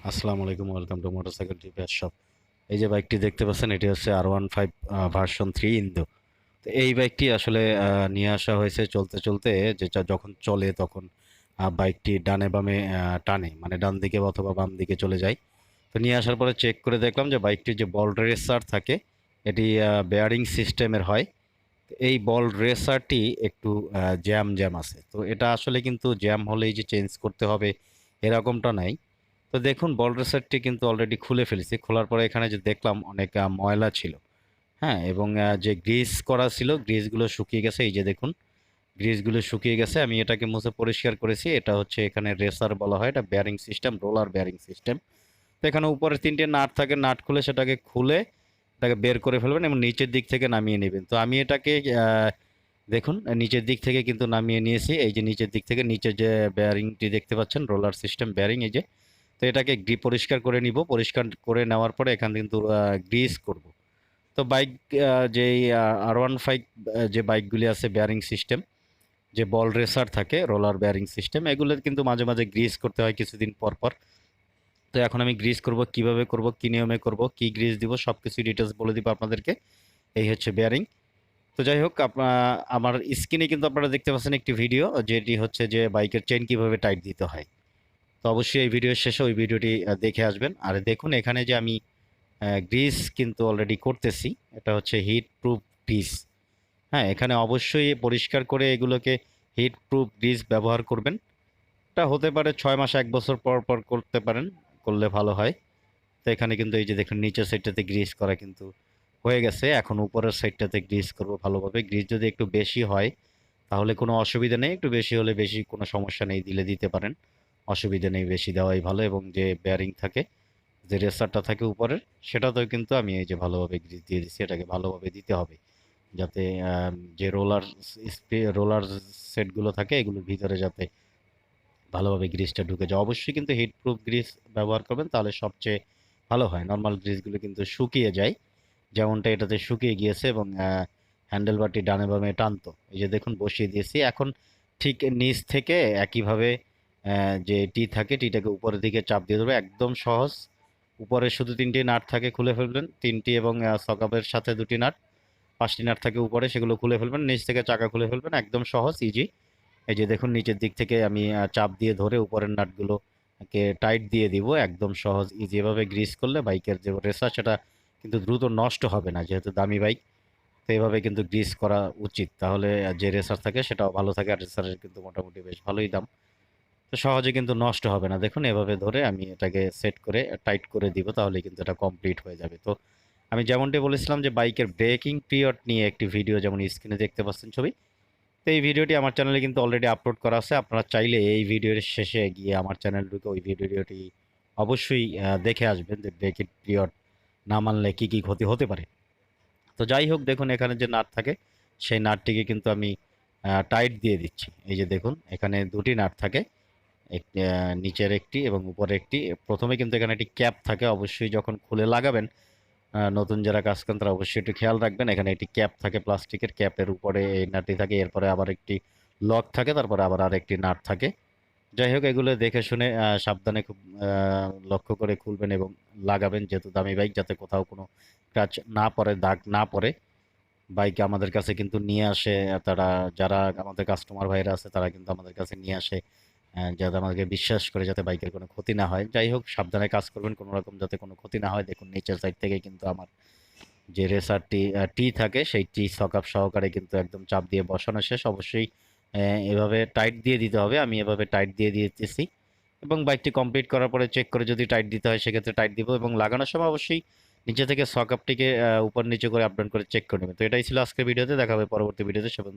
আসসালামু আলাইকুম, welcome to motorcycle repair shop. এই যে বাইকটি দেখতে পাচ্ছেন, এটি হচ্ছে R15 ভার্সন 3 ইন্দো। তো এই বাইকটি আসলে নিয়ে আসা হয়েছে চলতে চলতে, যেটা যখন চলে তখন বাইকটি ডানে বামে টানে, মানে ডান দিকে অথবা বাম দিকে চলে যায়। তো নিয়ে আসার পরে চেক করে দেখলাম যে বাইকটির যে বল রেসার থাকে এটি বেয়ারিং সিস্টেমের হয়। তো এই বল রেসারটি একটু জ্যাম জ্যাম আছে। তো এটা আসলে কিন্তু জ্যাম হলেই যে চেঞ্জ করতে হবে এরকমটা নাই। তো দেখুন, বল রেসারটি কিন্তু অলরেডি খুলে ফেলেছি। খোলার পরে এখানে যে দেখলাম অনেক ময়লা ছিল। হ্যাঁ, এবং যে গ্রিস করা ছিল গ্রিসগুলো শুকিয়ে গেছে। এই যে দেখুন, গ্রিসগুলো শুকিয়ে গেছে। আমি এটাকে মুছে পরিষ্কার করেছি। এটা হচ্ছে এখানে রেসার বলা হয়, এটা bearing system, roller bearing system. তো এখানে উপরে তিনটে নাট থাকে, নাট খুলে সেটাকে খুলে এটাকে বের করে ফেলবেন এবং নিচের দিক থেকে নামিয়ে নেবেন। তো আমি এটাকে দেখুন, নিচের দিক থেকে কিন্তু নামিয়ে নিয়েছি। এই যে নিচের দিক থেকে নিচে যে বেয়ারিংটি দেখতে পাচ্ছেন, রোলার সিস্টেম বেয়ারিং, এই যে। তো এটাকে পরিষ্কার করে নিব। পরিষ্কার করে নেওয়ার পরে এখানে কিন্তু গ্রিস করব। তো বাইক যেই R15 যে বাইকগুলি আছে বেয়ারিং সিস্টেম, যে বল রেসার থাকে, রোলার বেয়ারিং সিস্টেম, এগুলো কিন্তু মাঝে মাঝে গ্রিস করতে হয় কিছুদিন পর পর। তো এখন আমি গ্রিস করব, কিভাবে করব, কি নিয়মে করব, কি গ্রিস দিব, সবকিছু ডিটেলস বলে দিব আপনাদেরকে। এই হচ্ছে বেয়ারিং। তো যাই হোক, আমার স্ক্রিনে কিন্তু আপনারা দেখতে পাচ্ছেন একটি ভিডিও, যেটি হচ্ছে যে বাইকের চেন কিভাবে টাইট দিতে হয়। তো অবশ্যই এই ভিডিওর শেষে ওই ভিডিওটি দেখে আসবেন। আর দেখুন, এখানে যে আমি গ্রিস কিন্তু অলরেডি করতেছি, এটা হচ্ছে হিট প্রুফ গ্রিস। হ্যাঁ, এখানে অবশ্যই পরিষ্কার করে এগুলোকে হিট প্রুফ গ্রিস ব্যবহার করবেন। এটা হতে পারে 6 মাস 1 বছর পর পর করতে পারেন, করলে ভালো হয়। তো এখানে কিন্তু এই যে দেখুন, নিচের সাইডটাতে গ্রিস করা কিন্তু হয়ে গেছে। এখন উপরের সাইডটাতে গ্রিস করব ভালোভাবে। গ্রিস যদি একটু বেশি হয় তাহলে কোনো অসুবিধা নেই, একটু বেশি হলে বেশি, কোনো সমস্যা নেই, দিলে দিতে পারেন, অসুবিধা নেই, বেশি দেওয়াই ভালো। এবং যে বেয়ারিং থাকে, যে রেসারটা থাকে উপরের, সেটাতেও কিন্তু আমি এই যে ভালোভাবে গ্রিস দিয়ে দিচ্ছি। এটাকে ভালোভাবে দিতে হবে যাতে যে রোলার সেটগুলো থাকে এগুলোর ভিতরে যাতে ভালোভাবে গ্রিসটা ঢুকে যায়। অবশ্যই কিন্তু হিট প্রুফ গ্রিস ব্যবহার করবেন, তাহলে সবচেয়ে ভালো হয়। নর্মাল গ্রিসগুলো কিন্তু শুকিয়ে যায়, যেমনটা এটাতে শুকিয়ে গিয়েছে। এবং হ্যান্ডেল বারটি ডানে বামে টানতো। এই যে দেখুন, বসিয়ে দিয়েছি। এখন ঠিক নিচ থেকে একইভাবে যে টি থাকে, টিটাকে উপরের দিকে চাপ দিয়ে দেবে, একদম সহজ। উপরে শুধু তিনটি নাট থাকে, খুলে ফেলবেন তিনটি, এবং সকাপের সাথে দুটি নাট, 5টি নাট থাকে উপরে, সেগুলো খুলে ফেলবেন। নিচ থেকে চাকা খুলে ফেলবেন, একদম সহজ, ইজি। এই যে দেখুন, নিচের দিক থেকে আমি চাপ দিয়ে ধরে উপরের নাটগুলোকে টাইট দিয়ে দিব, একদম সহজ ইজি। এভাবে গ্রিস করলে বাইকের যে রেসার সেটা কিন্তু দ্রুত নষ্ট হবে না, যেহেতু দামি বাইক। তো এভাবে কিন্তু গ্রিস করা উচিত, তাহলে যে রেসার থাকে সেটাও ভালো থাকে। আর রেসারের কিন্তু মোটামুটি বেশ ভালোই দাম। তো সহজে কিন্তু নষ্ট হবে না। দেখুন, এভাবে ধরে আমি এটাকে সেট করে টাইট করে দিব, তাহলে কিন্তু এটা কমপ্লিট হয়ে যাবে। তো আমি যেমনটি বলেছিলাম যে বাইকের ব্রেকিং পিরিয়ড নিয়ে একটি ভিডিও, যেমন স্ক্রিনে দেখতে পাচ্ছেন ছবি। তো এই ভিডিওটি আমার চ্যানেলে কিন্তু অলরেডি আপলোড করা আছে। আপনারা চাইলে এই ভিডিওর শেষে গিয়ে আমার চ্যানেল ঢুকে ওই ভিডিওটি অবশ্যই দেখে আসবেন, যে ব্রেকিং পিরিয়ড না মানলে কি কি ক্ষতি হতে পারে। তো যাই হোক, দেখুন এখানে যে নাট থাকে, সেই নাটটিকে কিন্তু আমি টাইট দিয়ে দিচ্ছি। এই যে দেখুন, এখানে দুটি নাট থাকে, নিচের একটি এবং উপরে একটি। প্রথমে কিন্তু এখানে একটি ক্যাপ থাকে, অবশ্যই যখন খুলে লাগাবেন, নতুন যারা কাজ করেন তারা অবশ্যই একটু খেয়াল রাখবেন। এখানে একটি ক্যাপ থাকে, প্লাস্টিকের ক্যাপের উপরে এই নাটটি থাকে, এরপরে আবার একটি লক থাকে, তারপরে আবার আরেকটি নাট থাকে। যাই হোক, এগুলো দেখে শুনে সাবধানে খুব লক্ষ্য করে খুলবেন এবং লাগাবেন, যেহেতু দামি বাইক, যাতে কোথাও কোনো স্ক্র্যাচ না পড়ে, দাগ না পড়ে। বাইক আমাদের কাছে কিন্তু নিয়ে আসে তারা, যারা আমাদের কাস্টমার ভাইরা আছে তারা কিন্তু আমাদের কাছে নিয়ে আসে, যাতে আমাদেরকে বিশ্বাস করে, যাতে বাইকের কোনো ক্ষতি না হয়। যাই হোক, সাবধানে কাজ করবেন, কোনো রকম যাতে কোনো ক্ষতি না হয়। দেখুন, নিচের সাইড থেকে কিন্তু আমার যে রেসারটি টি থাকে, সেই টি সকাপ সহকারে কিন্তু একদম চাপ দিয়ে বসানো শেষ। অবশ্যই এভাবে টাইট দিয়ে দিতে হবে। আমি এভাবে টাইট দিয়ে দিতেছি, এবং বাইকটি কমপ্লিট করার পরে চেক করে যদি টাইট দিতে হয় সেক্ষেত্রে টাইট দিব। এবং লাগানোর সময় অবশ্যই নিচে থেকে সকাপটিকে উপর নিচে করে আপ ডাউন করে চেক করে নেবেন। তো এটাই ছিল আজকের ভিডিওতে। দেখা হবে পরবর্তী ভিডিওতে। সে পর্যন্ত